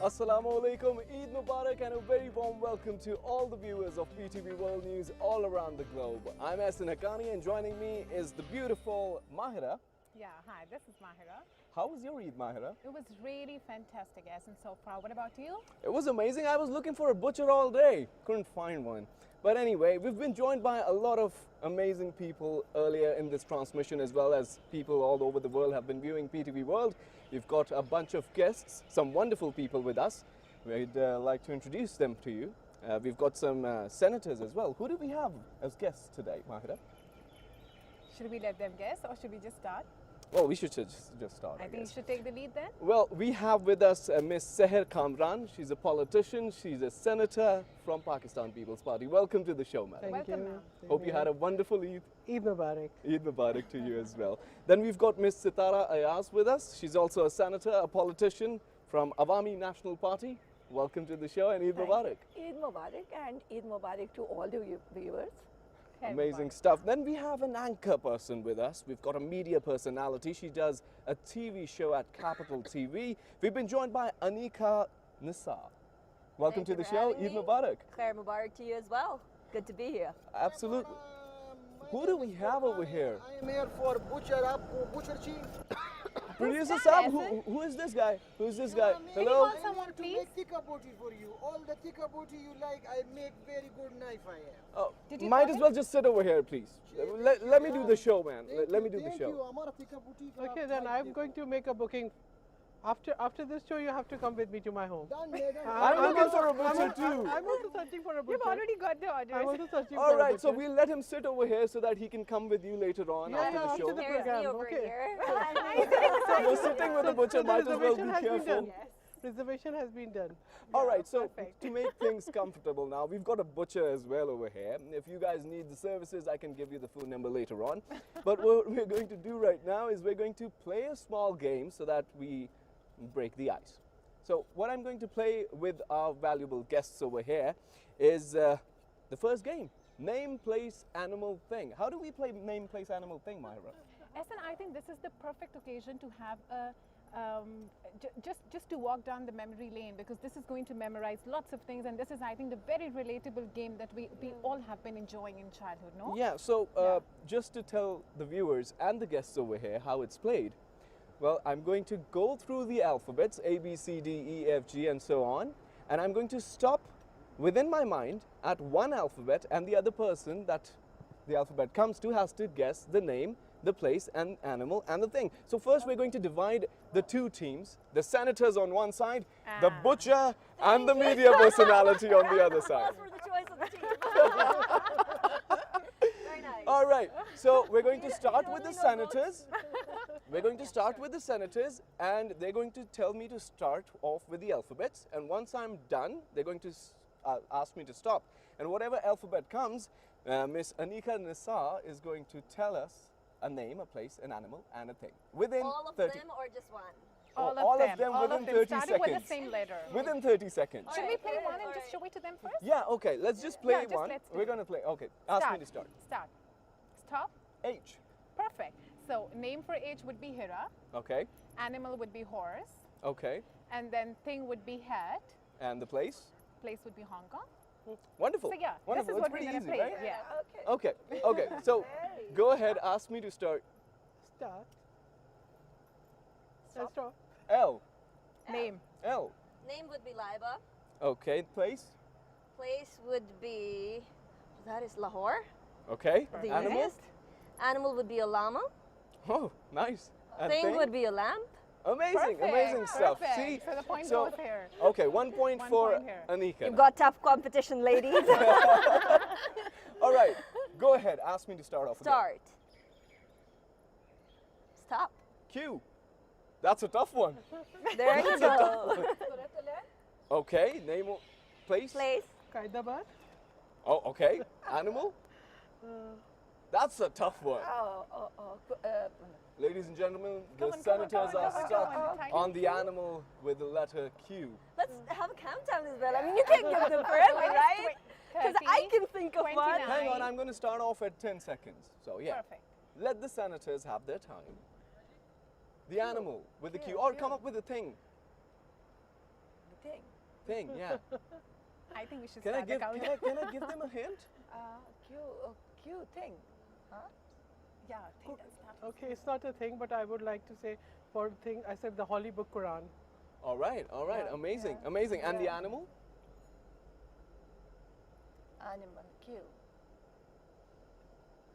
Assalamu alaikum, Eid Mubarak and a very warm welcome to all the viewers of PTV World News all around the globe. I'm Ahson Haqqani and joining me is the beautiful Mahira. Yeah, hi, this is Mahira. How was your Eid, Mahira? It was really fantastic, Ahson, so far. What about you? It was amazing. I was looking for a butcher all day. Couldn't find one. But anyway, we've been joined by a lot of amazing people earlier in this transmission, as well as people all over the world have been viewing PTV World. We've got a bunch of guests, some wonderful people with us. We'd like to introduce them to you. We've got some senators as well. Who do we have as guests today, Mahira? Should we let them guess or should we just start? Well, we should just start. I think you should take the lead then. Well, we have with us Miss SEHAR KAMRAN. She's a politician. She's a senator from Pakistan People's Party. Welcome to the show, madam. Welcome, ma'am. Hope you had a wonderful Eid. Eid Mubarak. Eid Mubarak to you as well. Then we've got Miss SITARA AYAZ with us. She's also a senator, a politician from AWAMI National Party. Welcome to the show and Eid Mubarak. Eid Mubarak and Eid Mubarak to all the viewers. Amazing stuff. Then we have an anchor person with us. We've got a media personality. She does a TV show at CAPITALTV. We've been joined by ANIQA NISAR. Welcome to the show. Eid Mubarak. Khair Mubarak to you as well. Good to be here. Absolutely. Who do we have over here? I am here for butcher chief. Producer Sam, who is this guy? Who's this guy? Hello? Call someone, to please. make tikka boti for you. All the tikka boti you like, I make very good knife I have. Oh, Did you might call as well just sit over here, please. Let me do the show, man. Let me do the Thank you. show. Hamara tikka boti ka Okay, then I'm going to make a booking. After this show, you have to come with me to my home. Done, madam. I'm looking for a butcher too. I'm also searching for a butcher. You've already got the order. I'm also searching All for a right, butcher. so we'll let him sit over here so that he can come with you later on Yeah, after yeah, the after show. the There's program, me over okay. here. So you're sitting with the butcher, So the might as well be reservation has been careful. done. Reservation has been done. All right, so perfect. to make things comfortable now, we've got a butcher as well over here. If you guys need the services, I can give you the phone number later on. But what we're going to do right now is we're going to play a small game so that we break the ice. So what I'm going to play with our valuable guests over here is the first game, name, place, animal, thing. How do we play name, place, animal, thing, Mahira? Ahson, I think this is the perfect occasion to have a just to walk down the memory lane, because this is going to memorize lots of things, and this is, I think, the very relatable game that we all have been enjoying in childhood, no? Yeah, so just to tell the viewers and the guests over here how it's played, well, I'm going to go through the alphabets, A, B, C, D, E, F, G, and so on, and I'm going to stop within my mind at one alphabet, and the other person that the alphabet comes to has to guess the name, the place, and animal, and the thing. So first we're going to divide the two teams, the senators on one side, the butcher, and the media personality on the other side. For the choice of the team. Very nice. All right, so we're going to start with the senators. We're going to start with the senators, and they're going to tell me to start off with the alphabets. And once I'm done, they're going to ask me to stop. And whatever alphabet comes, Miss ANIQA NISAR is going to tell us a name, a place, an animal, and a thing. Within All of 30 them or just one? all of them all within of them, 30 starting seconds. with the same letter. Within 30 seconds. Should we play one and just show it to them first? Yeah, okay, let's just play just one. let's do We're it. going to play. Okay, ask me to start. Start. Stop. H. Perfect. So name for H would be Hira, Okay, animal would be horse, okay. and then thing would be hat, And the place? place would be Hong Kong. Wonderful. So yeah, Wonderful. this is It's what we're pretty going to easy, play. right? Yeah. Okay, okay. So go ahead, ask me to start. Start. Let's stop. L. Name. L. Name would be Laiba. Okay, place? Place would be, that is Lahore. Okay. The Animal? easiest. Animal would be a llama. Oh, nice. And Thing would be a lamp. Amazing, Perfect, amazing stuff. perfect. See? So the point So- goes here. Okay, 1 point One for point here. ANIQA. You've got tough competition, ladies. All right, go ahead, ask me to start off. again. Start. Stop. Q. That's a tough one. There you go. Okay, name, place? Place. Kaidabad. Oh, okay. Animal? That's a tough one. Ladies and gentlemen, Come the on, senators come on, are come on, stuck come on, tiny on the animal with the letter Q. Let's have a countdown as well. I mean, you can't give them forever, right? Because 30, I can think of one. 29. Hang on, I'm going to start off at 10 seconds. So yeah, Perfect. let the senators have their time. The animal with the Q. Or come up with a thing. The thing. Thing, yeah. I think we should Can I start the give countdown. can I give them a hint? Cute thing. Huh? Yeah, I think that's not. Okay, it's not a thing, but I would like to say for thing, I said the Holy Book Quran. All right, Yeah, amazing, yeah, amazing. And the yeah. animal? Animal, cute.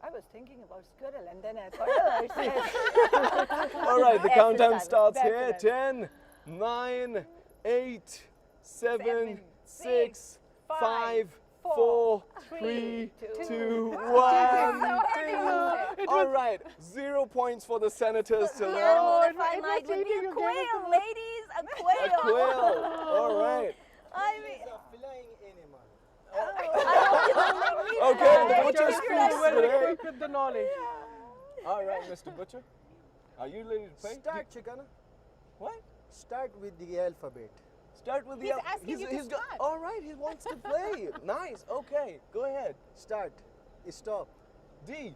I was thinking about squirrel and then I thought, oh, it's All right, the Yes, countdown it's starts That's here. right. 10, 9, 8, 7, 7, 6, 5, 5, 4, 3, 3, 2, 2, 1. It All right, 0 points for the senators to The now. animal, if I it might, was would be cheating, a you gave it to quail, me. ladies. A A quail. quail. All right. I mean, It's a flying animal. I hope you don't make me Okay, the cry. butcher You're speaks well today. equipped with the knowledge. All right, Mr. Butcher. Are you ready to play? Start, Chicana. What? Start with the alphabet. Start with the He's asking you to he's got, start. all right, he wants to play. Nice. Okay, go ahead. Start. Stop. D.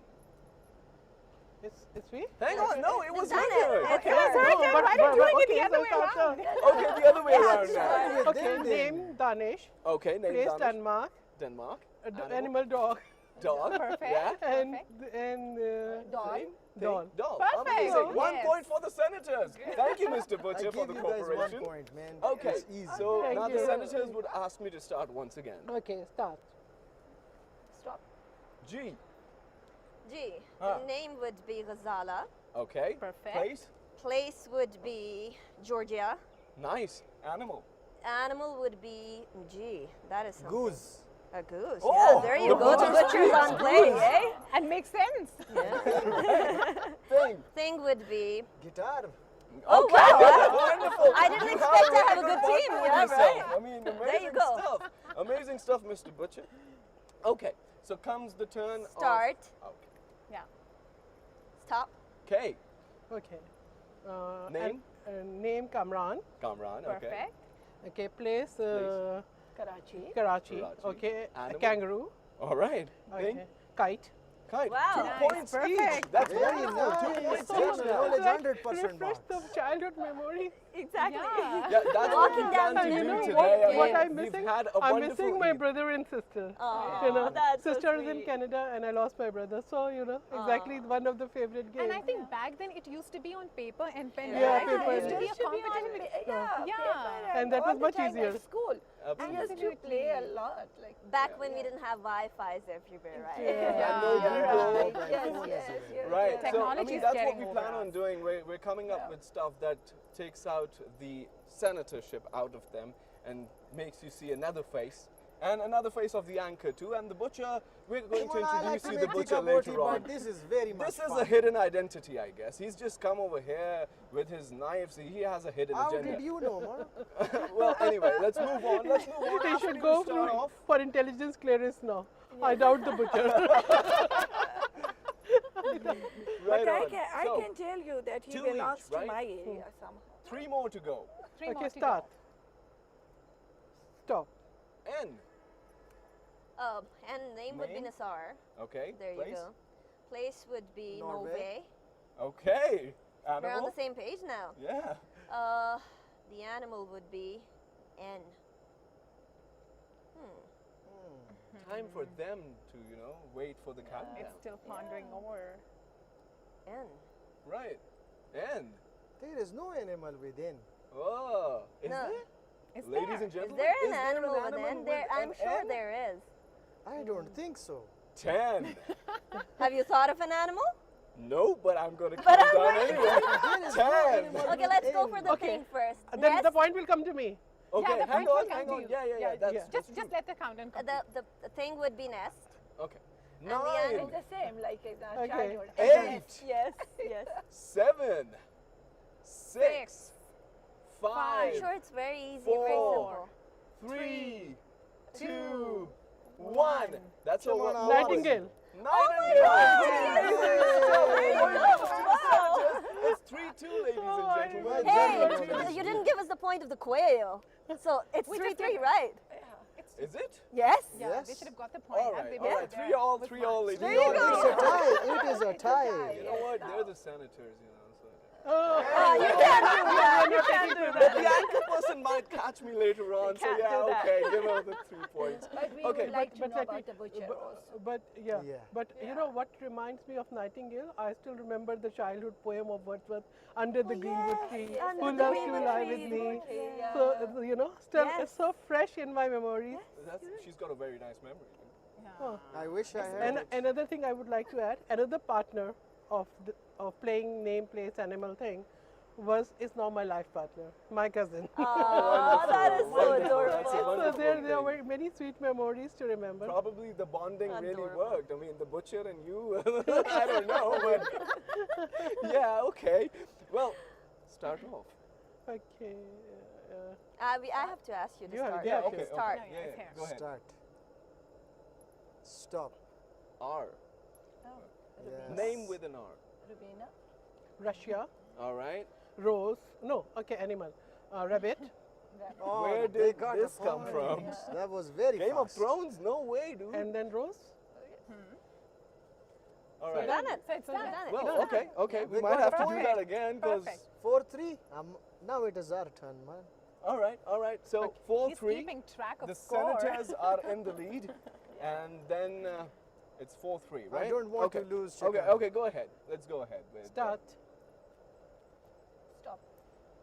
It's me? Hang on. No, it was done her it. turn. It's It was her No, turn. but- Why don't you but- make it the okay, other so way it's our around? turn. Okay, the other way around now. Start with Okay, them then. name Danish, Okay, name place Danish. Denmark, Denmark. animal dog, Dog. Perfect. Yeah. and Perfect. doll. Thing, Doll. Doll. Perfect. Amazing. Yes. 1 point for the senators. Thank you, Mr. I Butcher, give for the you guys cooperation. 1 point, man. Okay, It's easy. so Thank now the you. senators would ask me to start once again. Okay, start. Stop. G. G. Ah. The name would be Ghazala. Okay. Perfect. Place. Place would be Georgia. Nice. Animal. Animal would be G. That is something. Goose. A goose. Oh, Yeah, there you the go. The butcher butcher's speaks. on play, eh? And makes sense. Thing. Thing would be. Guitar. Oh, Okay, wow. wonderful. I didn't You expect to have a very good fun team, with yeah, yourself. right? I mean, amazing you go. stuff. Amazing stuff, Mr. Butcher. Okay, so comes the turn Start. of... Okay. Yeah. Stop. K. Okay. Name? Name Kamran. Kamran, okay. Perfect. Okay, place Karachi. Karachi. Karachi. Okay, Animal? kangaroo. All right. Thing. Okay, kite. Kite. Wow. 2 Nice. points each. Perfect. That's Very wonderful. 2 nice. points So each much now. knowledge, Like, 100% refresh the marks. childhood memory. Exactly. Yeah. Yeah, that's what we Walking plan down to the do You know today. what I I'm mean, missing? We've had a I'm wonderful missing my Eid. brother and sister. Aw, You know, that's so sister is in sweet. Canada and I lost my brother. So, you know, exactly one of the favorite games. And I think back then it used to be on paper and pen. Yeah, right? paper It used and to be a Used to be on competitive. yeah, Yeah. paper And that all was the much time easier. At school. We used to play a lot. Like Back when we didn't have Wi-Fi's everywhere, right? Yeah. No You're Google. right. Mobile Yes, phone is yes, available. yes, Right. yes. So, I Technology mean, is that's what getting we over plan on us. doing. We're coming up with stuff that takes out the senatorship out of them and makes you see another face. And another face of the anchor too. And the butcher, we're going to Come on, I like introduce to you the make butcher tikka boti, later on. but this is very much This is fun. a hidden identity, I guess. He's just come over here with his knives. He has a hidden How agenda. did you know, man? Well, anyway, let's move on. Let's move on. They Asking should you go to start for, off. for intelligence clearance now. I doubt the butcher. Right But on. I So, can tell you that he 2 each, belongs right? to my area somehow. 3 more to go. Three more Okay, to start. go. Stop. N. And name would be Name? Nisar. Okay. There place. you go. Place would be Norway. Norway. Okay. We're on Animal. the same page now. Yeah. The animal would be N. Time for them to, wait for the countdown. It's still pondering over. N. Right. N. There is no animal within. Oh. Is No. there? Is Ladies there? and Is gentlemen, there an is animal there with an N? animal There, with I'm an sure N? there is. I don't think so. 10. Have you thought of an animal? No, but I'm going to But count I'm down ready. anyway. There is no 10. animal Okay, with let's go N. for the Okay. thing first. Then Nest, the point will come to me. Okay, the hang point will on, come hang to on. you. Yeah. Yeah, That's yeah. Just let the countdown complete. the thing would be nest. Okay. the 9, animal- It's the same like in our Okay. childhood. 8, Yes, yes. 7, 6, I'm 5, sure it's very easy, 4, very simple. 3, 2, 1. That's Come all. on, what- Nightingale. Nightingale. yes. Yes. Wow. 3-2, ladies and gentlemen. Hey, you didn't give us the point of the quail. So it's We 3-3, just did. right? Is it? Yes? Yeah, Yes. they should have got the point. All had right, they all been right. there 3-all, with 3-all, one. ladies There and you gentlemen. go. It's a tie. It is a tie. You know what? They're the senators, you know. So. Oh, you can't do that. You can't do But that. the anchor person might catch me later on, so can't yeah, do that. okay, give her the 3 points. But we Okay. would like to But know let about me- the butcher also. But yeah, Yeah. but you know what reminds me of Nightingale? I still remember the childhood poem of Wordsworth, "Under the greenwood tree, yes, who under the loves to greenwood lie tree, with me." yeah. So you know, still Yes. it's so fresh in my memories. She's got a very nice memory. Oh. I wish I had And it. another thing I would like to add, another partner of playing name, place, animal thing is now my life partner, my cousin. Oh, that is so Wonderful. That's a adorable. So wonderful there thing. were many sweet memories to remember. Probably the bonding really Adorable. worked. I mean, the butcher and you, I don't know, but yeah, okay. Well, start off. Okay. I have to ask you to You have- start. yeah, Okay, okay. Start. No, yeah, Yeah, it's here. go ahead. Start. Stop. R. Yes. Name with an R. Rubina? Russia, All right. rose. No, okay, animal. Rabbit. Oh, Where they did got this a come point. from? That was very Game of fast. Thrones? No way, dude. And then rose. All You've right. done it. So it's You've done. done it. Well, okay, okay. We We might got have a to do point. that again because. Perfect. 4-3. Now it is our turn, man. All right, all right. So He's 4-3. keeping track of The score. Senators are in the lead, and then it's 4-3, right? don't want to Okay. lose, Okay, Shakar. okay. Go ahead. Let's go ahead with Start. Stop.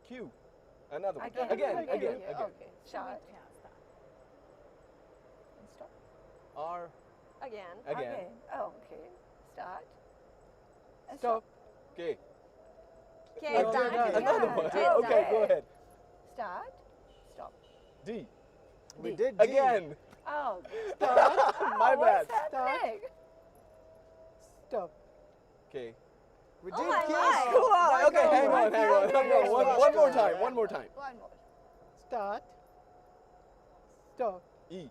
Q. Another one. Again. Again. Okay. Again. Okay. Start. Yeah, start. And stop. R. Again. Again. Okay. Oh, okay. Start. And Stop. Okay. Okay, Okay, done. done. Another Yeah. one. Okay, Okay, done. go ahead. Start. Stop. D. We did D. Again. Oh, My bad. happening? Stop. Okay. We Oh did my kiss. God. Come on. Okay, hang on, hang on. Okay. One more time. One more time. One more. Start. Stop. E.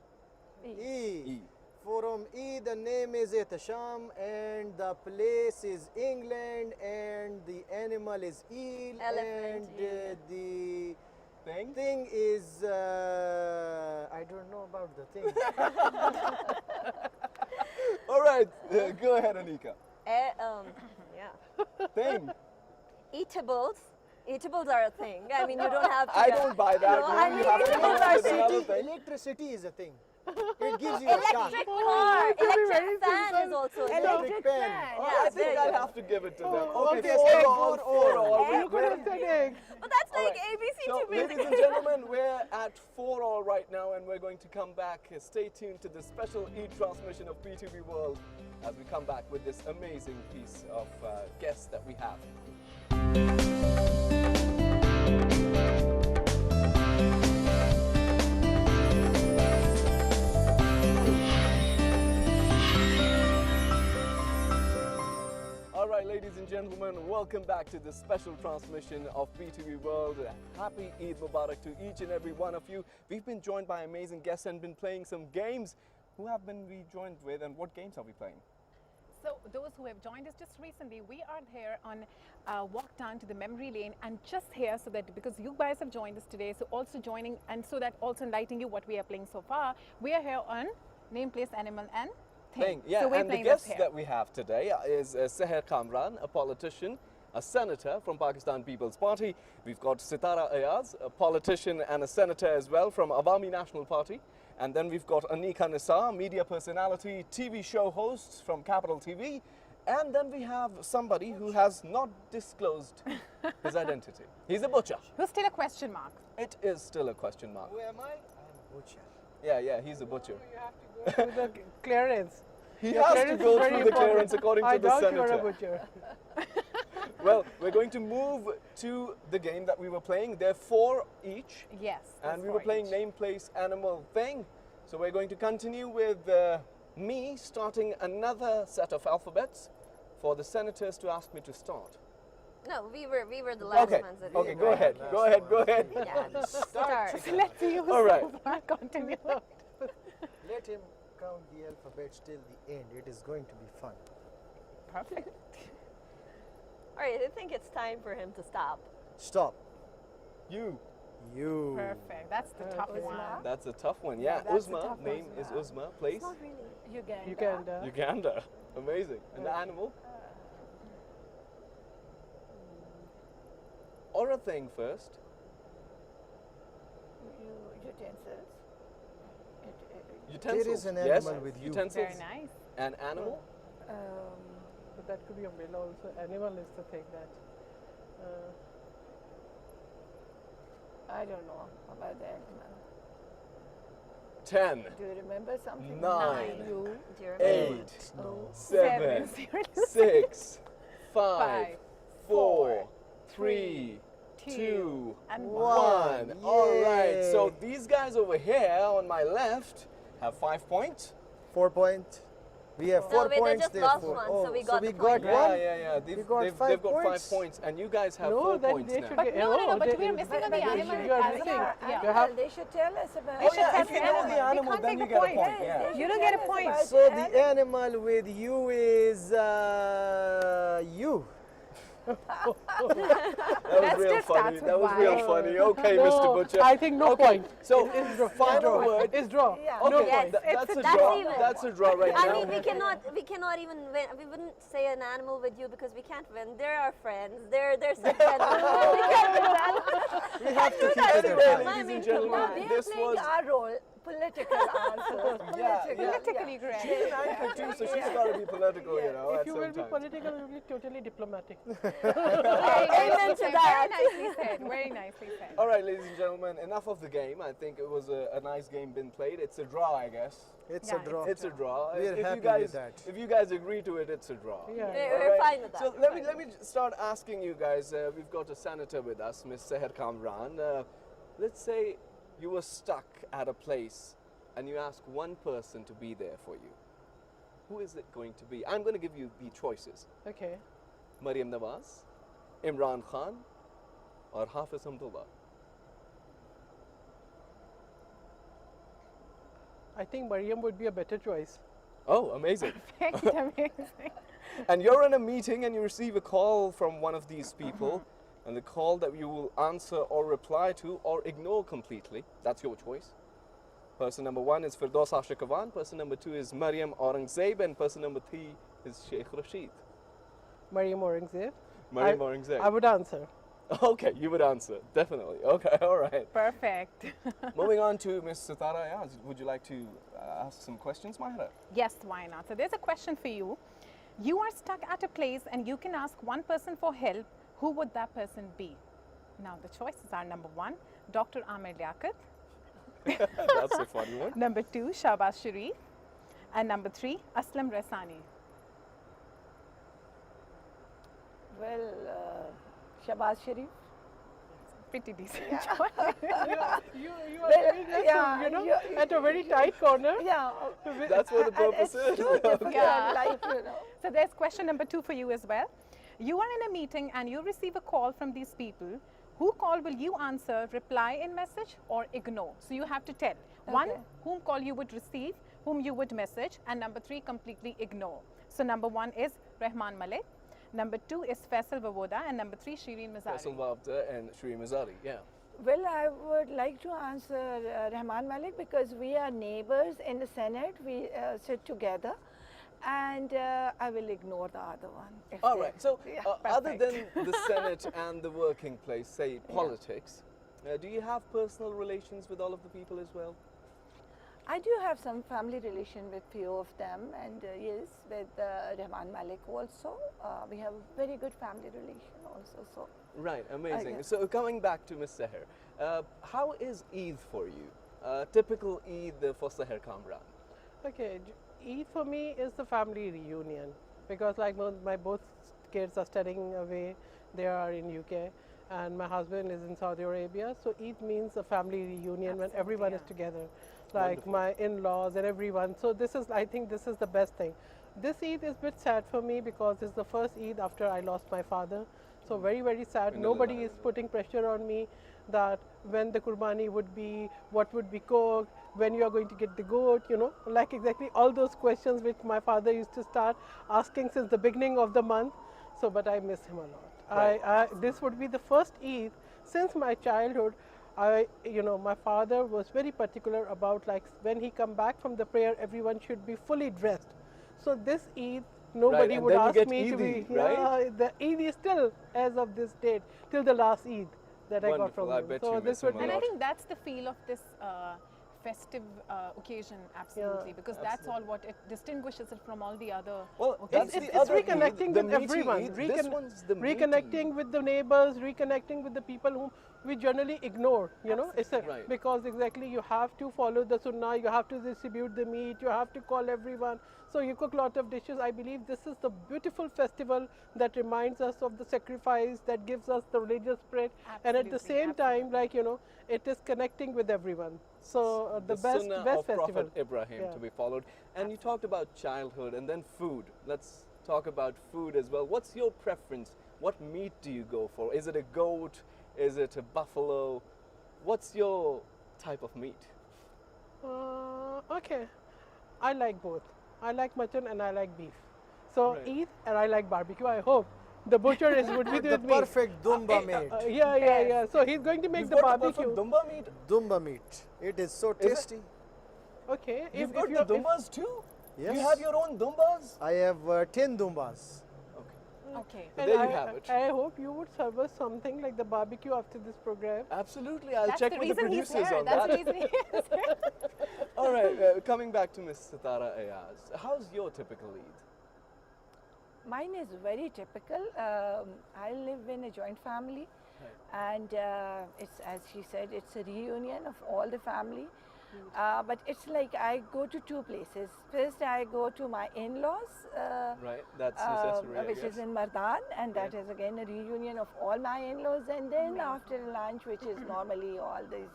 E. E. From E, the name is Etasham, and the place is England, and the animal is eel, Elephant, and eel. the Thing. thing is I don't know about the thing. All right. Go ahead, Anika. Yeah. Thing. Eatables. Eatables are a thing. I mean, you don't have to. I don't buy that. No, No, I you mean, have to eatables come up are with another Electricity, thing. electricity is a thing. It gives you a shock. Electric car. it could be very Electric fan simple. is also a thing. Electric pen. Oh, Yeah, I think there you I'll go. have to give it to them. Oh, Okay, okay, four egg, all, four all. You could have said egg. Well, that's All like right. ABC So, to me. ladies and gentlemen, we're at 4-all right now, and we're going to come back. Stay tuned to the special e-transmission of PTV World as we come back with this amazing piece of guests that we have. All right, ladies and gentlemen, welcome back to this special transmission of PTV World. Happy Eid Mubarak to each and every one of you. We've been joined by amazing guests and been playing some games. Who have been we joined with, and what games are we playing? So those who have joined us just recently, we are here on walk down to the memory lane, and just here so that because you guys have joined us today, so also joining and so that also enlightening you what we are playing so far. We are here on name, place, animal, and thing. Yeah, so we're and the playing this guests here. that we have today is SEHAR KAMRAN, a politician, a senator from Pakistan People's Party. We've got SITARA AYAZ, a politician and a senator as well from AWAMI National Party. And then we've got ANIQA NISAR, media personality, TV show host from CAPITALTV. And then we have somebody who has not disclosed his identity. He's a butcher. Who's still a question mark? It is still a question mark. Who am I? I'm Butcher. Yeah, he's a butcher. You have to go through the clearance. He Your has to clearance go is very through the important. clearance according I to the doubt senator. you're a butcher. Well, we're going to move to the game that we were playing. There are 4 each. Yes. And that's we were for playing each. name, place, animal, thing. So we're going to continue with me starting another set of alphabets for the senators to ask me to start. No, we were the last Okay, ones. That okay, did go it. ahead, go ahead, go ahead. Yeah, start. So let's see who's All right. so far continue. Let him count the alphabets till the end. It is going to be fun. Perfect. right, I think it's time for him to stop. Stop. You. You. Perfect. That's the tough one. That's a tough one. Yeah, Yeah, that's a Uzma. tough Name one. is Uzma. Place? Not really. Uganda. Uganda. Uganda. Amazing. And the animal? Or a thing first. Utensils. Utensils. There is an yes. animal with you. Utensils. Very nice. An animal? But that could be a male also. Animal is the thing that. I don't know about the animal. 10, Do you remember something? 9, You. Do you remember? 8, Oh. 7, 6, 5, 4, 3, 2, and 1. All right. Yay. So these guys over here on my left have 5 points. 4 points. We have No, 4 wait, they points. just they lost have 4. one, Oh, so we got the got point. Yeah, one. yeah. They've got got 5 5 points. points, and you guys have No, 4 then points they now. should But get. no, but they- we're missing on the they should- animal You are as missing. well. Yeah. You have. They should tell us about They should it. tell if you the know animal. the We animal, can't then take you a get a point. point. Yes, Yeah. they You should don't get tell a us point. about So the animal with you is you. That was real just funny. starts That with was real Y. funny. Okay, No, Mr. Butcher. I think no Okay, point. So It's draw. final word. It's draw. Yeah. Okay, No Yes, point. that's a that's draw. even. That's a draw right I now. mean, we cannot even win. We wouldn't say an animal with you because we can't win. They're our friends. They're sentimental. We can't do that. We have to keep it Anyway, at ladies mean, and come gentlemen, on. We are this playing was our role, political answers. Politically correct. she's an anchor too, so she's got to be political, you know. If at you some will be times. political, you will be totally diplomatic. Amen to that. Very nicely said. Very nicely said. All right, ladies and gentlemen, enough of the game. I think it was a nice game been played. It's a draw, I guess. It's Yeah, a draw. It's a draw. We are If you happy guys, with that. If you guys agree to it, it's a draw. Yeah. We're fine with that. So let me start asking you guys. We've got a senator with us, Ms. SEHAR KAMRAN. Let's say you were stuck at a place and you ask one person to be there for you. Who is it going to be? I'm going to give you the choices. Okay. Maryam Nawaz, Imran Khan, or Hafiz Hamdullah. I think Mariam would be a better choice. Oh, amazing. Amazing. And you're in a meeting and you receive a call from one of these people, and the call that you will answer or reply to or ignore completely. That's your choice. Person number 1 is Firdaus Ashikawan, person number 2 is Maryam Aurangzeb, and person number 3 is Sheikh Rashid. Mariam Aurangzeb. Maryam Aurangzeb. I would answer. Okay, you would answer, definitely. Okay, all right. Perfect. Moving on to Ms. SITARA AYAZ. Would you like to ask some questions, Mahira? Yes, why not? So there's a question for you. You are stuck at a place and you can ask one person for help. Who would that person be? Now the choices are number 1, Dr. Amir Liaquat. That's a funny one. Number 2, Shahbaz Sharif. And number 3, Aslam Raisani. Well, Shahbaz Sharif. Pretty decent choice. You are very aggressive, you know, at a very tight corner. Yeah. That's what the purpose It's is. too difficult, Yeah. like, you know. So there's question number 2 for you as well. You are in a meeting and you receive a call from these people. Who call will you answer, reply in message or ignore? So you have to tell. 1, Okay. whom call you would receive, whom you would message, and number 3, completely ignore. So number 1 is Rahman Malik, number 2 is Faisal Vawoda, and number 3, Shireen Mazari. Faisal Wabda and Shri Mazari, yeah. Well, I would like to answer Rahman Malik because we are neighbors in the Senate. We sit together. And I will ignore the other one. if All they- right. So, Yeah. other than the Senate and the working place, say politics, do you have personal relations with all of the people as well? I do have some family relation with few of them, and yes, with Rahman Malik also. We have a very good family relation also. So Right. Amazing. yes. So, coming back to Ms. SEHAR, how is Eid for you? Typical Eid for SEHAR KAMRAN. Okay, Eid for me is the family reunion because like my both kids are studying away, they are in UK and my husband is in Saudi Arabia. So Eid means a family reunion when everyone is together, like Wonderful. my in-laws and everyone. So this is, I think this is the best thing. This Eid is a bit sad for me because it's the first Eid after I lost my father. So very, very sad. Inna Nobody lillahi is putting pressure on me that when the Qurbani would be, what would be cooked, when you are going to get the goat, you know, like exactly all those questions which my father used to start asking since the beginning of the month. So, but I miss him a lot. This would be the first Eid since my childhood. My father was very particular about, like, when he come back from the prayer, everyone should be fully dressed. So this Eid, nobody and would then you ask get me to Eid, be. right? Yeah, the Eid is still, as of this date, till the last Eid that I got Wonderful. from I him. bet So you this miss would him be. a And I lot. think that's the feel of this festive occasion, absolutely, because that's all what it distinguishes it from all the other Well, occasions. that's It's the other Eid, reconnecting the with meaty everyone. Eid. This one's the meaty Reconnecting Eid. with the neighbors, reconnecting with the people whom we generally ignore. It's Right. because exactly you have to follow the sunnah, you have to distribute the meat, you have to call everyone. So you cook a lot of dishes. I believe this is the beautiful festival that reminds us of the sacrifice, that gives us the religious spirit, and at the Absolutely, same time, like, it is connecting with everyone. So the best Sunnah best of festival. Prophet Ibrahim Yeah. to be followed. And you talked about childhood and then food. Let's talk about food as well. What's your preference? What meat do you go for? Is it a goat? Is it a buffalo? What's your type of meat? Okay, I like both. I like mutton and I like beef. So Right. Eid, and I like barbecue. I hope the butcher would be The with me. perfect dumba meat. Yeah. So he's going to make You've the got the barbecue. perfect dumba meat? Dumba meat. It is so Is it? tasty. Okay. You've got the dumbas too? Yes. You have your own dumbas? I have 10 dumbas. Okay. So there you have it. I hope you would serve us something like the barbecue after this program. Absolutely. I'll That's check the with the reason he's producers here. on That's that. the reason he's here. All right, coming back to Miss Sitara Ayaz, how's your typical Eid? Mine is very typical. I live in a joint family, and it's, as she said, it's a reunion of all the family. But it's like I go to two places. First, I go to my in-laws, Right, that's necessary, which is in Mardan, and that is again a reunion of all my in-laws. And then after lunch, which is normally all this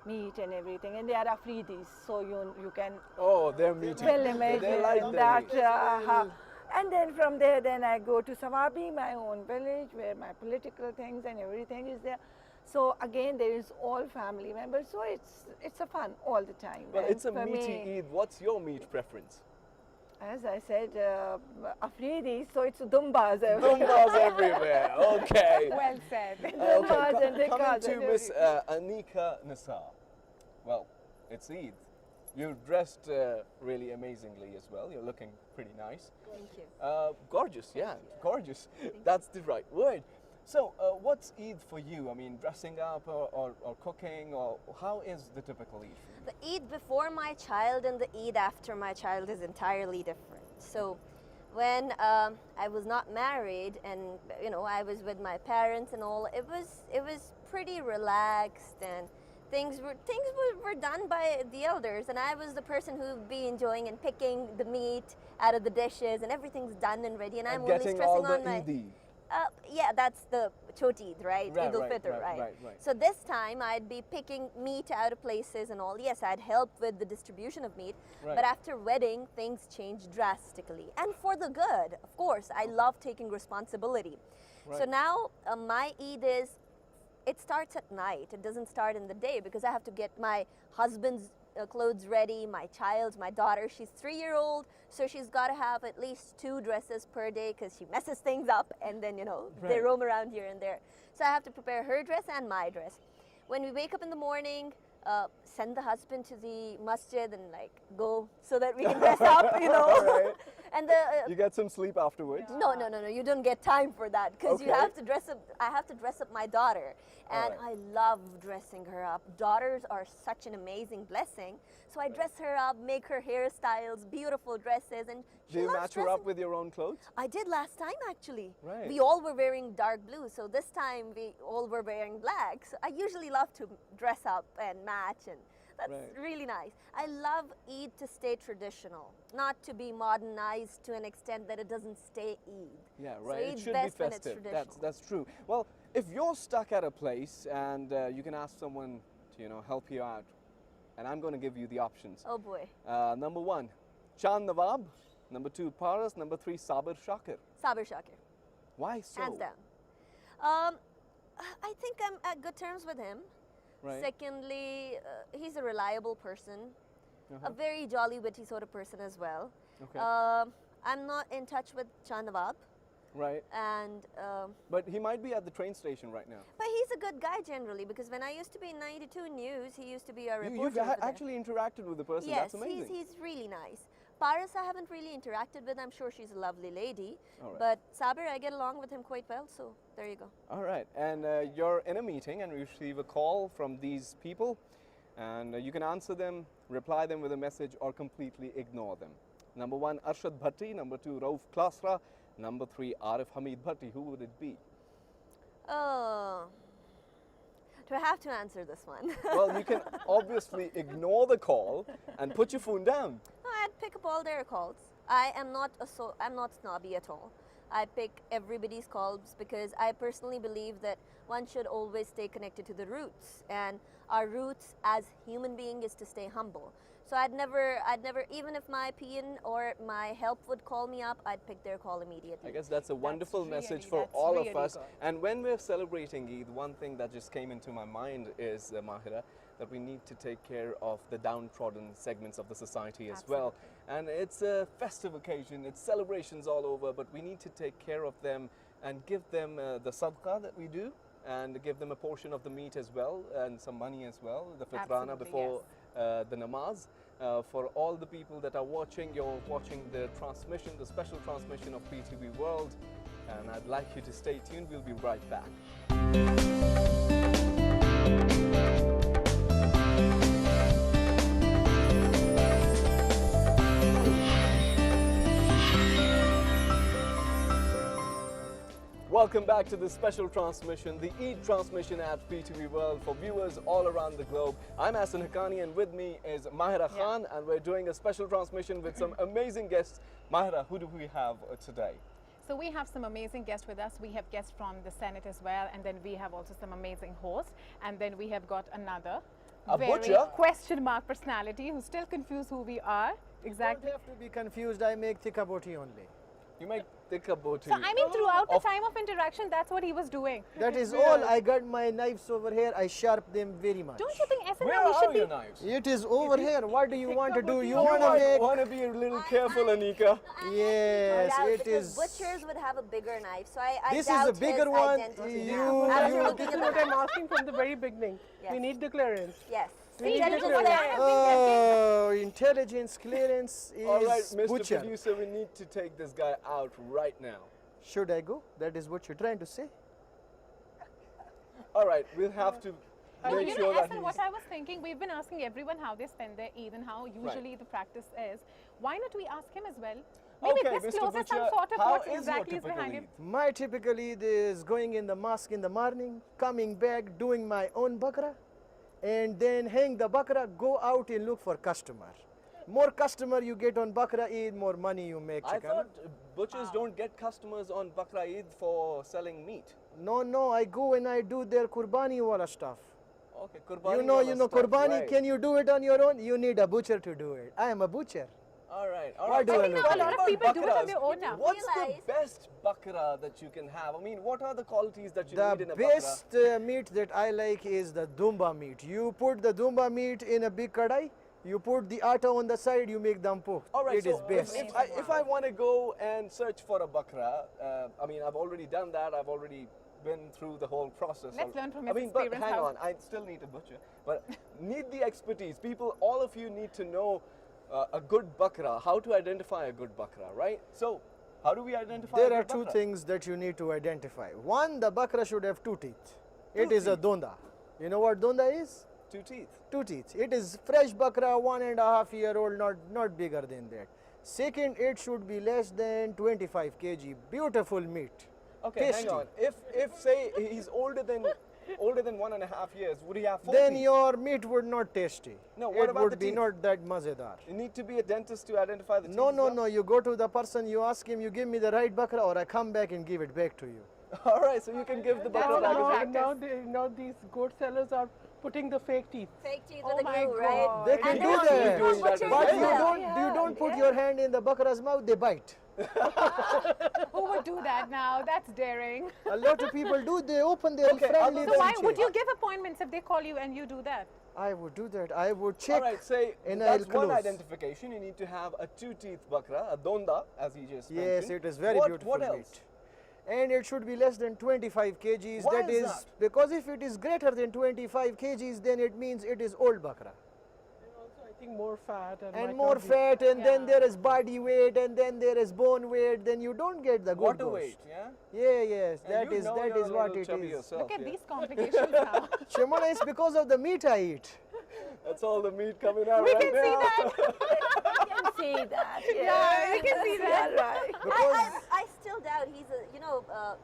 meat and everything, and they are Afridis, so you can Oh, they're meaty. well imagine They like that. their meat. And then from there, then I go to Sawabi, my own village, where my political things and everything is there. So again, there is all family members. So it's a fun all the time. Well, And it's a for meaty me, Eid. What's your meat preference? as I said, Afridi, so it's dumbas. Dumbas everywhere. Okay. Well said. Dumbas and Coming dikkas to and Miss everything. ANIQA Nisar. Well, it's Eid. You're dressed really amazingly as well. You're looking pretty nice. Thank you. Gorgeous, yeah, gorgeous. That's the right word. So, what's Eid for you? I mean, dressing up or cooking, or how is the typical Eid for you? The Eid before my child and the Eid after my child is entirely different. So when I was not married and I was with my parents and all, it was pretty relaxed, and things were done by the elders, and I was the person who would be enjoying and picking the meat out of the dishes, and everything's done and ready, and I'm only getting stressing all the on my Eid. yeah, that's the Chot Eid, right? Right, Eid al right, Fitr, right. So this time I'd be picking meat out of places and all. Yes, I'd help with the distribution of meat, Right. but after wedding, things change drastically. And for the good, of course. I love taking responsibility. So Right. now my Eid it starts at night. It doesn't start in the day because I have to get my husband's clothes ready, my daughter, she's 3-year-old, so she's got to have at least 2 dresses per day because she messes things up, and then they Right. roam around here and there. So I have to prepare her dress and my dress. When we wake up in the morning, send the husband to the masjid and go so that we can dress up, Right. And You get some sleep afterwards. no, you don't get time for that because you Okay. have to dress up. I have to dress up my daughter, and Alright. I love dressing her up. Daughters are such an amazing blessing, so I dress her up, make her hairstyles, beautiful dresses, and she Do you loves match her up dressing. with your own clothes? I did last time actually. Right. We all were wearing dark blue, so this time we all were wearing black. So I usually love to dress up and match, and that's Right. really nice. I love Eid to stay traditional, not to be modernized to an extent that it doesn't stay Eid. Yeah, So right. It Eid's should be best when it's festive. traditional. That's true. Well, if you're stuck at a place and you can ask someone to help you out, and I'm going to give you the options. Oh boy. Number 1, Chand Nawab. Number 2, Paras. Number 3, Sabir Shakir. Sabir Shakir, Why so? hands down. I think I'm at good terms with him. Right. Secondly, he's a reliable person, Uh-huh. a very jolly, witty sort of person as well. Okay. I'm not in touch with Chand Nawab. Right. And But he might be at the train station right now. but he's a good guy generally, because when I used to be in 92 News, he used to be a reporter. You've over there. actually interacted with the person. Yes, That's amazing. he's really nice. Paris, I haven't really interacted with. I'm sure she's a lovely lady. All right. But Sabir, I get along with him quite well. So there you go. All right, and you're in a meeting and you receive a call from these people, and you can answer them, reply them with a message, or completely ignore them. Number 1, Arshad Bhatti. Number 2, Rauf Klasra. Number 3, Arif Hamid Bhatti. Who would it be? Oh, do I have to answer this one? Well, you can obviously ignore the call and put your phone down. No, I'd pick up all their calls. I'm not snobby at all. I pick everybody's calls because I personally believe that one should always stay connected to the roots, and our roots as human being is to stay humble. So I'd never, even if my opinion or my help would call me up, I'd pick their call immediately. I guess that's a wonderful message for that's all of really us. good. And when we're celebrating Eid, one thing that just came into my mind is, Mahira, that we need to take care of the downtrodden segments of the society as well. And it's a festive occasion, it's celebrations all over, but we need to take care of them and give them the sadaqah that we do, and give them a portion of the meat as well, and some money as well, the fitrana Absolutely, before the namaz. For all the people that are watching, you're watching the transmission, the special transmission of PTV World, and I'd like you to stay tuned. We'll be right back. Welcome back to this special transmission, the Eid transmission at PTV World for viewers all around the globe. I'm Ahson Haqqani, and with me is Mahira Khan, and we're doing a special transmission with some amazing guests. Mahira, who do we have today? So we have some amazing guests with us. We have guests from the Senate as well, and then we have also some amazing hosts. And then we have got another A very butcher? question mark personality who's still confused who we are. Exactly. You don't have to be confused. I make tikka boti only. You make tikka boti. So I mean, throughout the Of- time of interaction, that's what he was doing. That is all. I got my knives over here. I sharp them very much. Don't you think SNL Where we should are be? your knives? It is over here. What do you want to do? You You want to make? want to be a little careful, Anika. Yes, Yeah, it because is. butchers would have a bigger knife, so I This is doubt a bigger his one. identity. You- I was you- looking This at is the what I'm knife. asking from the very beginning. Yes. We need the clearance. Yes. We need Intelligence the clearance. clearance. Oh, intelligence clearance is All right, Mr. butcher. Producer, we need to take this guy out right now. Should I go? That is what you're trying to say? All right, we'll have to So, make you sure know, that Ahson, what I was thinking, we've been asking everyone how they spend their Eid and how usually the practice is. Why not we ask him as well? Maybe Okay, this Mr. closes some Butcher, sort of how what is exactly your is behind typical him. My typical Eid is going in the mosque in the morning, coming back, doing my own bakra, and then hang the bakra, go out and look for customer. More customer you get on bakra Eid, more money you make. I chicken. thought butchers don't get customers on Bakra Eid for selling meat. No, I go and I do their kurbani wala stuff. Okay, Qurbani. You know, kurbani, right. can you do it on your own? You need a butcher to do it. I am a butcher. All right, all Why right. do I Talking look about like that? A lot of people do it on their bakras, own now. What's the Realize- best bakra that you can have? I mean, what are the qualities that you The need in a best meat that I like is the dumba meat. You put the dumba meat in a big kadai, you put the atta on the side, you make dum pokh. All right, It is best. If I want to go and search for a bakra, I mean, I've already done that. I've already been through the whole process. Let's learn from I his mean, but experience hang how- on, I still need a butcher. But need the expertise. People, all of you need to know a good bakra, how to identify a good bakra, right? So, how do we identify a There good are two bakra? things that you need to identify. One, the bakra should have two teeth. It Two is a teeth. donda. You know what donda is? 2 teeth. Two teeth. It is fresh bakra, 1.5-year-old, not bigger than that. Second, it should be less than 25 kg. Beautiful meat. Okay, Tasty. hang on. If say he's older than 1.5 years, would he have 4 Then teeth? your meat would not tasty. No, what it about would the be teeth? not that mazedar. You need to be a dentist to identify the teeth. No, as no, well? no. You go to the person, you ask him, you give me the right bakra, or I come back and give it back to you. All right, so you can give the That's bakra a lot back. of Now, practice. now these goat sellers are putting the fake teeth. Fake teeth Oh with the my glue, God. right? They can And do then that. doing that as butchers But well. you as well. don't put your hand in the bakra's mouth, they bite. Who would do that now? That's daring. A lot of people do, they open their Okay, friendly So why venture. would you give appointments if they call you and you do that? I would do that. I would All check. right, say and that's I'll one close. identification. You need to have a 2-teeth bakra, a donda, as he just Yes, mentioned. it is very What beautiful What meat. else? and it should be less than 25 kgs. Why That is is that? because if it is greater than 25 kgs, then it means it is old bakra. Also, I think more fat and And might more not be- fat, and then Yeah. there is body weight, and then there is bone weight, then you don't get the good Water gosht. weight, yeah? Yeah, yes, And that you is know that you're is a what little it chubby is. yourself, Look at yeah? these complications now. Shimona, it's because of the meat I eat. That's all the meat coming out We right can see now. that. I can see that. Yeah, you can see that. Yeah, right. I still doubt he's a,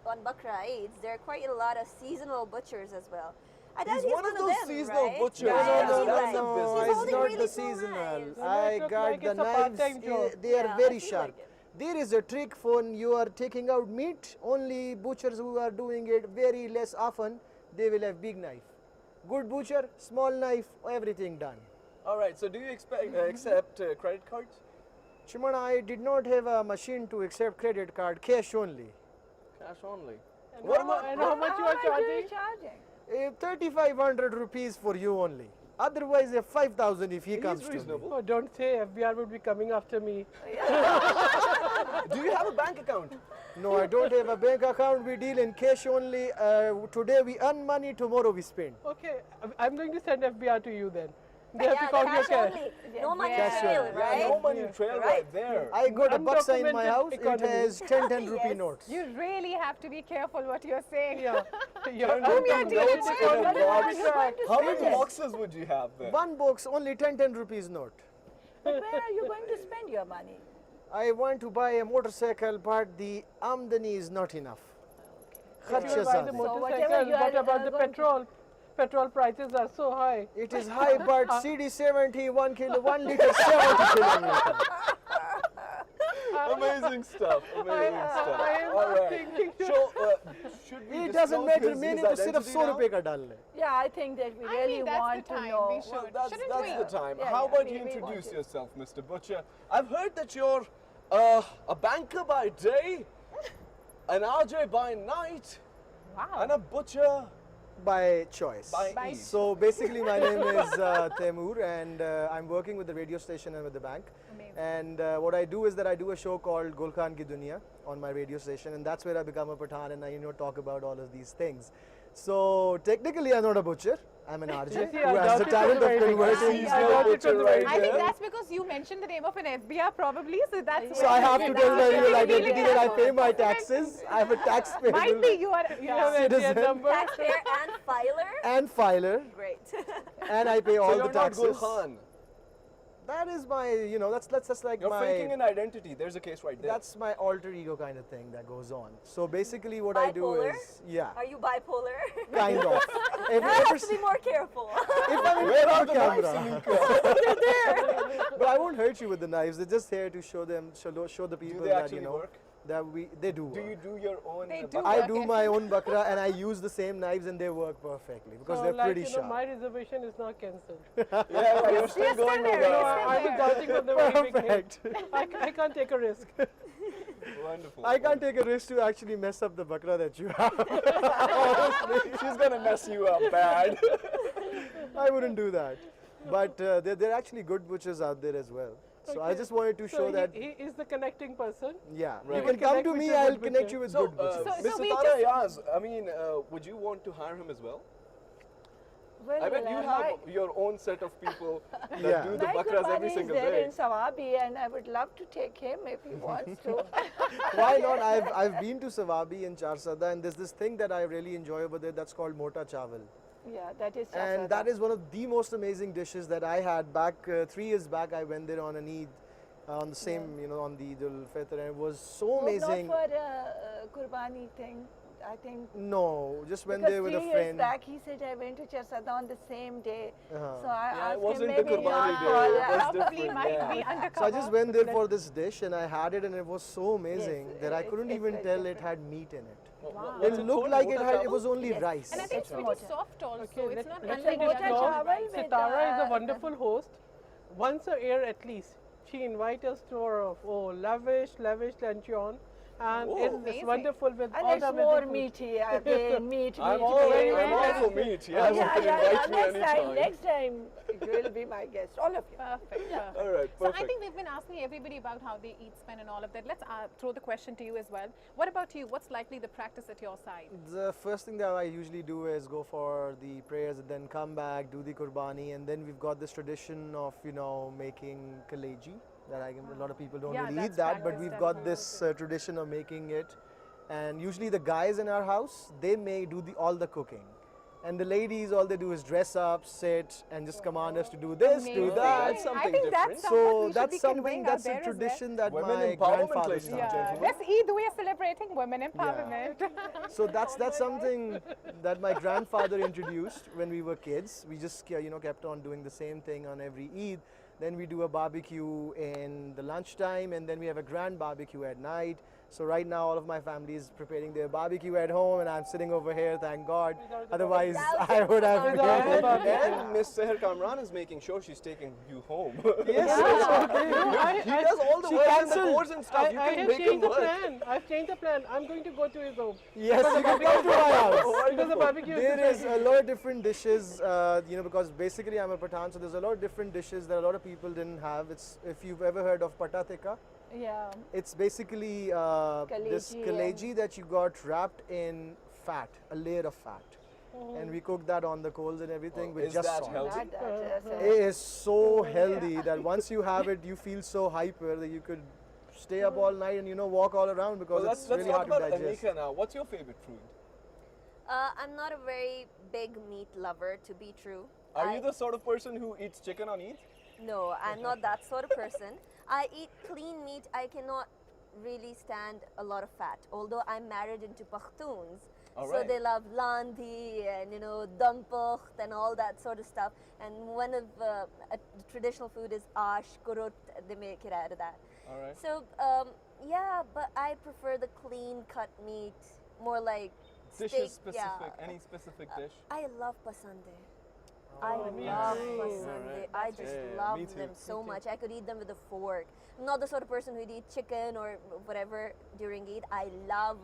on Bakra Eids, there are quite a lot of seasonal butchers as well. I doubt He's he's one of those them, seasonal right? butchers. No, Yeah, no, no, that's no, a no, business. He's it's holding not really the small seasonal. knives. It I looks got like the it's a knives, part-time job. they are Yeah, very I feel sharp. like it. There is a trick for when you are taking out meat, only butchers who are doing it very less often, they will have big knife. Good butcher, small knife, everything done. All right, so do you accept credit cards? Shimona, I did not have a machine to accept credit card, cash only. Cash only. And What how mu- about- and how much you are charging? 3,500 rupees for you only. Otherwise, 5,000 if he He's comes to me. reasonable. Oh, don't say FBR would be coming after me. Do you have a bank account? No, I don't have a bank account. We deal in cash only. Today we earn money, tomorrow we spend. Okay, I'm going to send FBR to you then. They have to Yeah, count your cash cash. only. No money Cash trail, only. right? Yeah, no money Yeah. trail right Right. there. I got a baksa in my Undocumented house. economy. It has 10 rupees Yes. notes. You really have to be careful what you're saying. Yeah. Ten You're rupees are dealing notes with in a it. box. You're going to How spend many it. boxes would you have there? One box, only 10 rupees note. But where are you going to spend your money? I want to buy a motorcycle, but the amdani is not enough. If you Kharcha will buy the zyada. motorcycle, you what are, about the going to- petrol? Petrol prices are so high. It is high, but CD70, 1 liter, 70 kilometers. Amazing stuff. Amazing stuff. I am All right. thinking. So, should we It doesn't disclose matter. his मैंने तो सिर्फ identity 100 now? रुपए का डालना है. Yeah, I think that we I really think that's want the to time. know. We should. Well, that's Shouldn't we? the time. Yeah, How yeah, about we- you we introduce want to. yourself, Mr. Butcher? I've heard that you're a banker by day, an RJ by night, Wow. and a butcher By choice. by Eid. So basically, my name is TAIMOOR, and I'm working with the radio station and with the bank. Amazing. And what I do is that I do a show called Gul Khan Ki Duniya on my radio station, and that's where I become a Pathan and I talk about all of these things. So technically, I'm not a butcher. I'm an RJ See, who I has the doubt it talent was of a very big converting. He's I no doubt it butcher was a right very I think there. that's because you mentioned the name of an FBR probably, so that's So why I have to tell my real identity that I pay my Right. taxes. I have a tax Might be payable you are. You have Yeah. a Citizen. number. Taxpayer and filer? and filer, Great. and I pay So all you're the not taxes. Gul Khan. That is my, that's just like You're my. faking an identity. There's a case right there. That's my alter ego kind of thing that goes on. So basically, what I do Bipolar? is, yeah, Are you bipolar? kind of. If, I have to be more careful. if I'm in Where front are of the the knives, camera, Anika? but I won't hurt you with the knives. They're just here to show the people they that actually work? that they do. Do work. you do your own? They do bucket? I work, do yes. my own bakra and I use the same knives and they work perfectly because So, they're like, pretty you know, my sharp. reservation is not cancelled. Yeah, you're still going there, with you're that. still I was there. doubting from the very beginning. Perfect. I can't take a risk. Wonderful. I can't take a risk to actually mess up the bakra that you have. Honestly, she's gonna mess you up bad. I wouldn't do that. But there are actually good butchers out there as well. So I Okay. just wanted to So show that, he is the connecting person. yeah, Right. you can come Connect to with me, your I'll good connect butcher. you with So, good butchers. Miss So we SITARA Ayaz, I mean, would you want to hire him as well? Well, I bet you my- have your own set of people that Yeah. do the my bakras Qurbani every is single there day. in Sawabi, and I would love to take him if he wants to. Why not? I've been to Sawabi in Charsada and there's this thing that I really enjoy over there that's called mota chawal. Yeah, that is. And Chasada. that is one of the most amazing dishes that I had back 3 years back. I went there on an Eid, on the same, on the Eid al-Fitr, and it was so Oh, amazing. Not for Qurbani thing. I think. No, just went Because there with a 3 years friend. back, he said I went to Charsada on the same day. Uh-huh. So I Yeah, it asked wasn't him the maybe Qurbani not day, for. it was Probably different, might yeah. be undercover. So I just went there for this dish and I had it and it was so amazing Yes, that I couldn't it's even very tell it different. had meat in it. Wow. It looked like it Mota was chawal? only Yes. rice. And I think it's It's pretty mota. soft also. Okay, It's not let's unlike take it mota slow. chawal, right? with, Sitara is a the- wonderful host. Once a year at least, she invites us to her lavish luncheon and Oh. it's Amazing. wonderful with And all it's the more veggie food. meaty again, meat. I'm all for meat. Yeah, you Yeah, can yeah, invite me yeah. anytime. Next time, you will be my guest, all of you. Perfect. All right, So I perfect. think we've been asking everybody about how they eat, spend, and all of that. Let's throw the question to you as well. What about you? What's likely the practice at your side? The first thing that I usually do is go for the prayers and then come back, do the qurbani, and then we've got this tradition of, you know, making kaleji. That a lot of people don't Yeah, really that's eat that, but practiced we've at got home. this tradition of making it. And usually the guys in our house, they may do all the cooking. And the ladies, all they do is dress up, sit, and just command us to do this, do Amazing. that. That's something I think different. that's something So we should that's be something, conveying that's out a there as well. tradition that Women my empowerment, grandfather ladies and started. gentlemen. This Eid, we are celebrating women empowerment. So that's something that my grandfather introduced when we were kids. We just kept on doing the same thing on every Eid. Then we do a barbecue in the lunchtime, and then we have a grand barbecue at night. So right now all of my family is preparing their barbecue at home, and I'm sitting over here, thank God. Otherwise I would have been Without the dead. And Miss Seher Kamran is making sure she's taking you home. Yes, He does all the She work and the cancelled. chores and stuff. You I can have make him changed the work. plan. I've changed the plan. I'm going to go to his home. yes, you can come to my house. Because the barbecue is There is a lot of different dishes, because basically I'm a Pathan, so there's a lot of different dishes that a lot of people didn't have. It's, if you've ever heard of patatika, Yeah. it's basically this Kaleji kaleji that you got wrapped in fat, a layer of fat. And we cook that on the coals and everything with Is just that salt. healthy? It is so healthy that once you have it, you feel so hyper that you could stay up all night and walk all around because Well, it's let's really talk hard to about digest. ANIQA now. What's your favorite food? I'm not a very big meat lover, to be true. Are you the sort of person who eats chicken on Eid? No, I'm not that sort of person. I eat clean meat. I cannot really stand a lot of fat. Although I'm married into Pakhtuns, All so right. they love landi and dampukht and all that sort of stuff. And one of the traditional food is ash, kurut. They make it out of that. All right. So yeah, but I prefer the clean cut meat, more like Dishes steak. specific, Yeah. any specific dish? I love pasande. I me love too. pasande. Alright. I just Yeah, love me too, them me so too. much. I could eat them with a fork. I'm not the sort of person who'd eat chicken or whatever during Eid. I love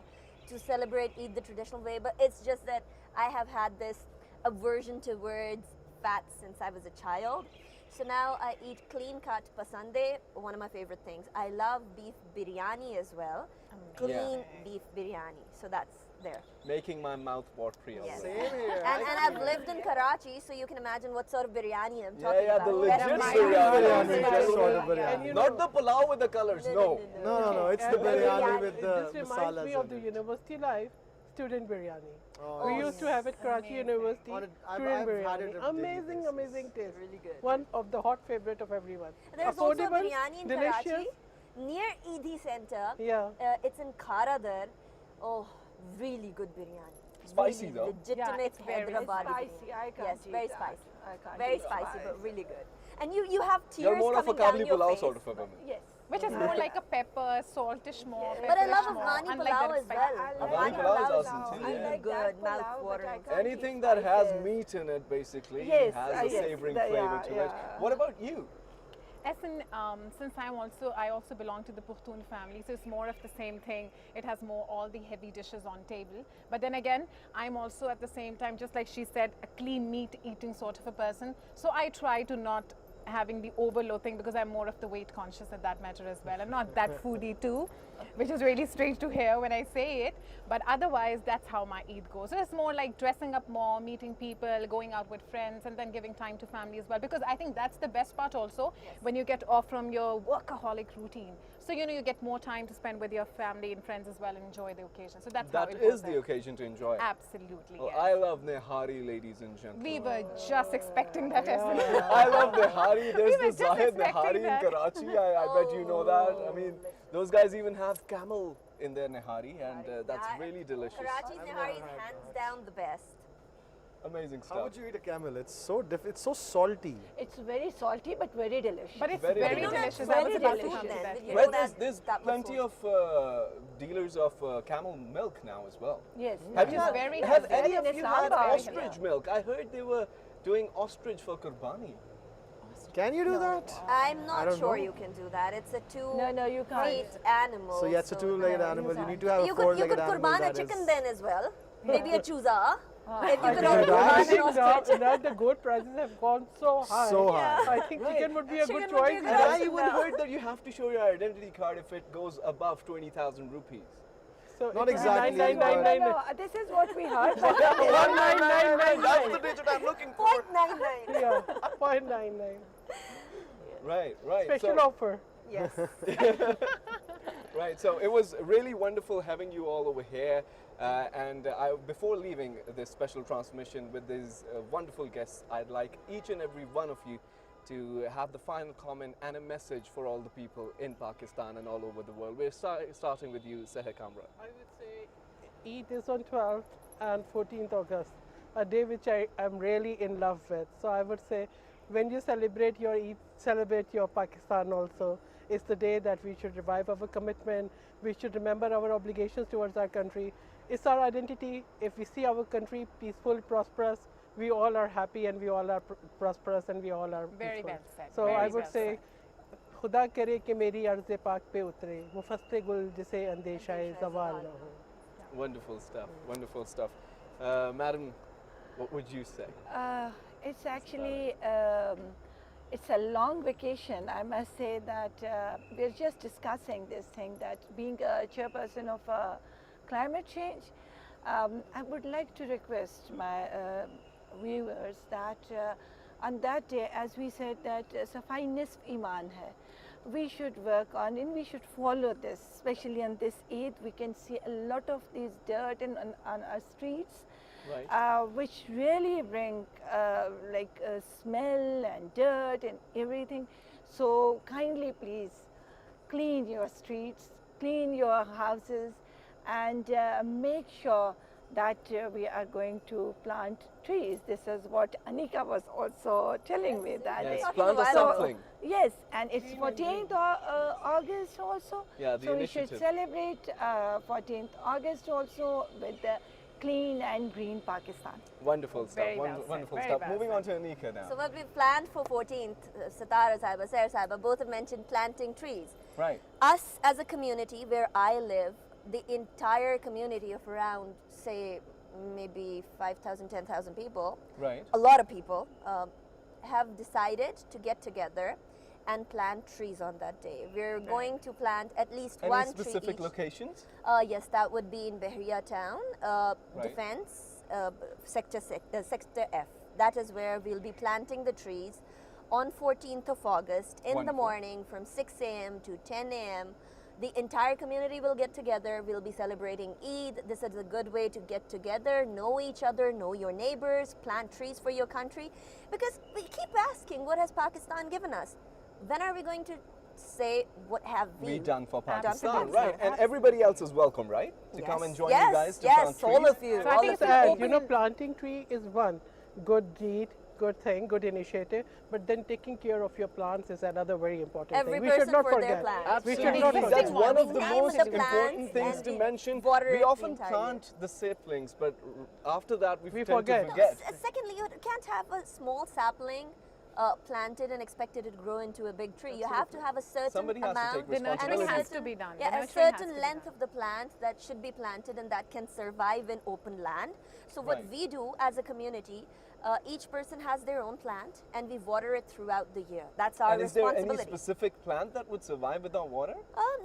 to celebrate Eid the traditional way, but it's just that I have had this aversion towards fat since I was a child. So now I eat clean cut pasande, one of my favorite things. I love beef biryani as well. Clean beef biryani. So that's there. Making my mouth watery. Yes. already. Same here. And I've lived in Karachi, so you can imagine what sort of biryani I'm Yeah, talking yeah, about. the legit That's my biryani. biryani, just sort of biryani. Not the pulao with the colors, no. No, it's the And biryani with the this reminds masalas me of in the it. university life, student biryani. Oh, We yes. used to have at Karachi University, On it- I've student had biryani. it on a daily Amazing, basis. amazing taste. Really good. One of the hot favorite of everyone. There's also Affordable, biryani in delicious. Karachi, near ED Center. Yeah. It's in Karadar. Oh, really good biryani. Spicy really though. Legitimate it's very Hyderabadi spicy. biryani. I can't Yes, eat very that. spicy. I can't Very eat spicy, but spice. really good. And you have tears You're more of a coming down kabli your pulao face. sort of a woman. Yes. Which is more like a pepper, saltish more. But I love pepperish more, Afghani unlike pulao that as spicy. well. Afghani pulao is awesome too, I yeah. like Good, that pulao, mouth-watering. but I can't Anything eat that has spices. meat in it basically Yes, has a yes, savoring the- flavor yeah, to it. yeah. What about you? Essen, since I also belong to the Pushtun family, so it's more of the same thing. It has more all the heavy dishes on table. But then again, I'm also at the same time, just like she said, a clean meat eating sort of a person. So I try to not having the overload thing because I'm more of the weight conscious at that matter as well. I'm not that foodie too, which is really strange to hear when I say it. But otherwise, that's how my Eid goes. So it's more like dressing up more, meeting people, going out with friends, and then giving time to family as well. Because I think that's the best part also when you get off from your workaholic routine. So you get more time to spend with your family and friends as well and enjoy the occasion. So that's how That it goes is the there. occasion to enjoy. Absolutely. Well, yes. I love Nehari, ladies and gentlemen. We were just expecting that, Essen. I love Nehari. There's were the just Zahid expecting Nehari in that. Karachi. I bet you know that. I mean, those guys even have camel in their Nehari, and that's Yeah, really delicious. Karachi's Nehari is hands down the best. Amazing How stuff. would you eat a camel? It's so it's so salty. It's very salty but very delicious. But it's Very very, delicious. delicious. I was Very about to delicious. come to that. You Well, know that- there's that was plenty sauce. of dealers of camel milk now as well. yes. Have you is had, very have good. any Very of you Nisar had very ostrich milk? I heard they were doing ostrich for Qurbani. Can you do that? I'm I not don't sure know. you can do that. It's a No, you can't. two-feet animal. So yeah, it's a two-legged animal. You need to have a You four-legged could animal. kurban a that chicken is- then as well. Maybe a chuza. If you I could think, also I I kurban an think ostrich. now the goat prices have gone so high. So high. I think chicken would be a Chicken good would be a choice. good And I option even now. heard that you have to show your identity card if it goes above 20,000 rupees. So Not it will be exactly, 9,999. No, this is what we heard. That's the 1999. digit I'm looking for. 0.99. Yeah, 0.99. Right. Special So, offer. Yes. right. So it was really wonderful having you all over here. Before leaving this special transmission with these wonderful guests, I'd like each and every one of you to have the final comment and a message for all the people in Pakistan and all over the world. We're starting with you, SEHAR KAMRAN. I would say Eid is on 12th and 14th August, a day which I am really in love with. So I would say when you celebrate your Eid, celebrate your Pakistan also. It's the day that we should revive our commitment. We should remember our obligations towards our country. It's our identity. If we see our country peaceful, prosperous, we all are happy and we all are prosperous and we all are Very peaceful. well said. So Very I would well say, खुदा करे कि मेरी अर्ज़ पाक पे उतरे, वो फस्ते गुल जिसे अंदेशाए ज़वाल न हो. Wonderful stuff. Wonderful stuff. Madam, what would you say? It's actually it's a long vacation. I must say that we're just discussing this thing, that being a chairperson of climate change, I would like to request my viewers that on that day, as we said, that Safai Nisf Iman hai. We should work on and we should follow this, especially on this Eid. We can see a lot of these dirt on our streets, Right. which really bring smell and dirt and everything. So kindly please clean your streets, clean your houses, and make sure that we are going to plant trees. This is what ANIQA was also telling me that Yes, day. plant a So, sapling. yes, and it's 14th August also. Yeah, the so we should initiative. celebrate 14th August also with the clean and green Pakistan. Wonderful stuff. Very well said, Wonderful very stuff. well Moving said. on to ANIQA now. So what we've planned for 14th, Sitara Sahiba, Seher Sahiba, both have mentioned planting trees. Right. Us as a community where I live, the entire community of around, say, maybe 5,000, 10,000 people, Right. a lot of people, have decided to get together and plant trees on that day. We're going to plant at least Any one specific tree each. locations? Yes, that would be in MAHIRA town, Defense, Sector F. That is where we'll be planting the trees on 14th of August in the Wonderful. morning from 6 a.m. to 10 a.m. The entire community will get together. We'll be celebrating Eid. This is a good way to get together, know each other, know your neighbors, plant trees for your country. Because we keep asking, what has Pakistan given us? When are we going to say, what have we done for done for Pakistan, Pakistan? right? And everybody else is welcome, right? To come and join you guys to plant yes, all trees. of you. So I all think of it's you. an And you know, open- planting tree is one good deed, good thing, good initiative, but then taking care of your plants is another very important Every thing. We should person not for their forget. plants. We Absolutely. should not Existing That's forget. one of the Name most the important plants things and to we mention. water it We the often entire plant the saplings, but after that we tend forget. to forget. Secondly, you can't have a small sapling planted and expect it to grow into a big tree. You have to have a certain Somebody has to amount. take The nurturing responsibility. has to be done. The Yeah, a nurturing has to certain be length done. of the plant that should be planted and that can survive in open land. So what Right. we do as a community, each person has their own plant and we water it throughout the year. That's our And is there any responsibility. specific plant that would survive without water?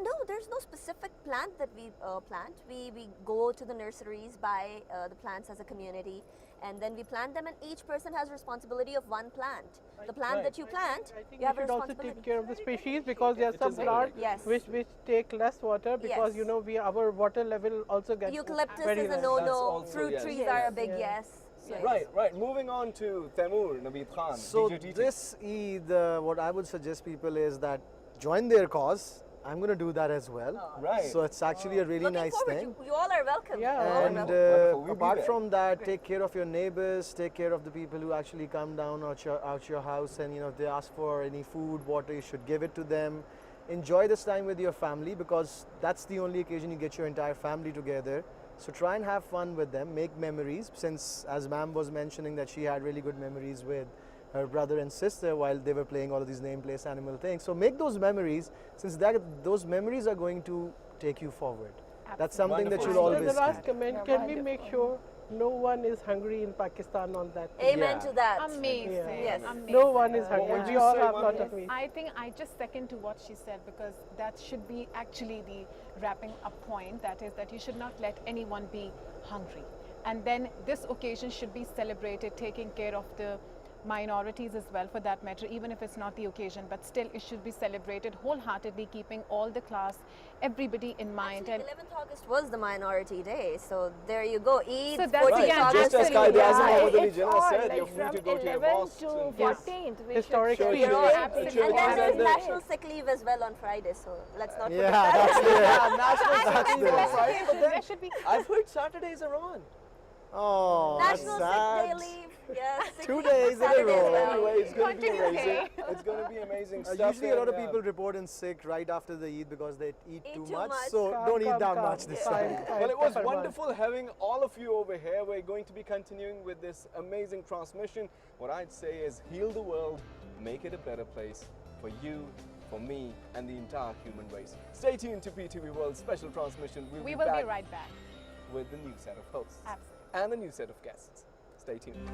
No, there's no specific plant that we plant. We go to the nurseries, buy the plants as a community, and then we plant them, and each person has responsibility of one plant. The plant Right. that you plant, I think you have we a should also responsibility. take care of the species, because there are some is a good plants idea. Yes. which take less water, because Yes. our water level also gets Eucalyptus very is a less. That's no-no. also Fruit yes. trees are a Yes. big Yeah. yes. Yes. Right. Moving on to Taimur, Naveed Khan. So DJTT. this Eid, what I would suggest people is that join their cause. I'm going to do that as well. Right. So it's actually a really Looking nice forward. thing. You all are welcome. Yeah, You all are And welcome. Wonderful. We'll be apart there. from that, take care of your neighbors, take care of the people who actually come down out your house, and if they ask for any food, water, you should give it to them. Enjoy this time with your family, because that's the only occasion you get your entire family together. So try and have fun with them, make memories, since as ma'am was mentioning that she had really good memories with her brother and sister while they were playing all of these name, place, animal things. So make those memories, since those memories are going to take you forward. That's something that Wonderful. you'll So always the last keep. comment, Yeah, can we wonderful. make sure no one is hungry in Pakistan on that day? Amen Yeah. to that. Amazing. Yeah. Yes. Amazing. No one is What hungry. would We you all say, have Mami? lot of meat. I think I just second to what she said, because that should be actually the wrapping up point. That is that you should not let anyone be hungry. And then this occasion should be celebrated, taking care of the minorities as well, for that matter, even if it's not the occasion, but still it should be celebrated wholeheartedly, keeping all the class, everybody in mind. Actually, And 11th August was the minority day, so there you go. Eid, So that's 14th again, Just as absolutely. Qaid Azam Yeah, Muhammad Ali it's Jinnah all said, like you're free from to go to your 11th mosques to and 14th. We Historic should period. We're all, Absolutely. and then Absolutely. there's Yeah. National Sick Leave as well on Friday, so let's not Yeah, forget that's that. there. National I Sick think Leave on that's Friday, the but occasion. then There should be I've heard Saturdays are on. Oh, that's National Sick Day sad. Leave. Yes. 2 days in a Saturdays row. as well. Anyway, it's going to be Continue, amazing. hey. It's going to be amazing stuff. Usually a lot of and, people report in sick right after the Eid because they eat too too much. much. So Come, don't eat come, that come. much this Fine, time. fine, Well, it was Farman. wonderful having all of you over here. We're going to be continuing with this amazing transmission. What I'd say is heal the world, make it a better place for you, for me, and the entire human race. Stay tuned to PTV World Special Transmission. we be will be back right back. with the new set of hosts Absolutely. and the new set of guests. Stay tuned.